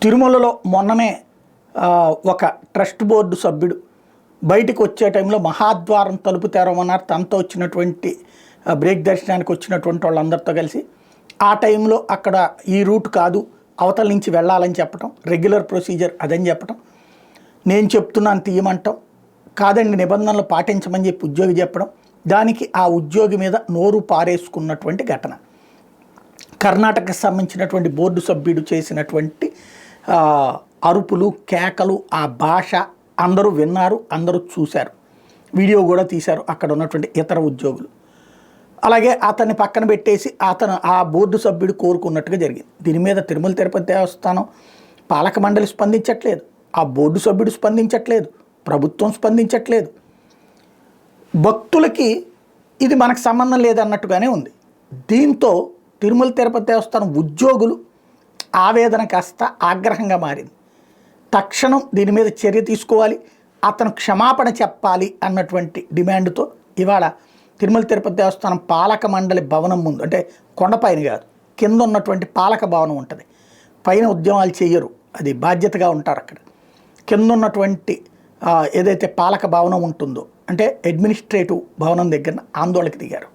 తిరుమలలో మొన్ననే ఒక ట్రస్ట్ బోర్డు సభ్యుడు బయటికి వచ్చే టైంలో మహాద్వారం తలుపు తెరవమన్నారు. తనతో వచ్చినటువంటి బ్రేక్ దర్శనానికి వచ్చినటువంటి వాళ్ళందరితో కలిసి ఆ టైంలో అక్కడ ఈ రూట్ కాదు, అవతల నుంచి వెళ్ళాలని చెప్పటం, రెగ్యులర్ ప్రొసీజర్ అదని చెప్పటం, నేను చెప్తున్నాను తీయమంటాం, కాదండి నిబంధనలు పాటించమని చెప్పి ఉద్యోగి చెప్పడం, దానికి ఆ ఉద్యోగి మీద నోరు పారేసుకున్నటువంటి ఘటన. కర్ణాటకకు సంబంధించినటువంటి బోర్డు సభ్యుడు చేసినటువంటి అరుపులు, కేకలు, ఆ భాష అందరూ విన్నారు, అందరూ చూశారు, వీడియో కూడా తీశారు అక్కడ ఉన్నటువంటి ఇతర ఉద్యోగులు. అలాగే అతన్ని పక్కన పెట్టేసి అతను ఆ బోర్డు సభ్యుడు కోరుకున్నట్టుగా జరిగింది. దీని మీద తిరుమల తిరుపతి దేవస్థానం పాలక మండలి స్పందించట్లేదు, ఆ బోర్డు సభ్యుడు స్పందించట్లేదు, ప్రభుత్వం స్పందించట్లేదు. భక్తులకి ఇది మనకు సంబంధం లేదన్నట్టుగానే ఉంది. దీంతో తిరుమల తిరుపతి దేవస్థానం ఉద్యోగులు ఆవేదన కాస్త ఆగ్రహంగా మారింది. తక్షణం దీని మీద చర్య తీసుకోవాలి, అతను క్షమాపణ చెప్పాలి అన్నటువంటి డిమాండ్తో ఇవాళ తిరుమల తిరుపతి దేవస్థానం పాలక మండలి భవనం ముందు, అంటే కొండపైన కాదు, కింద ఉన్నటువంటి పాలక భవనం ఉంటుంది, పైన ఉద్యమాలు చేయరు, అది బాధ్యతగా ఉంటారు. అక్కడ కింద ఉన్నటువంటి ఏదైతే పాలక భవనం ఉంటుందో, అంటే అడ్మినిస్ట్రేటివ్ భవనం దగ్గర ఆందోళనకి దిగారు.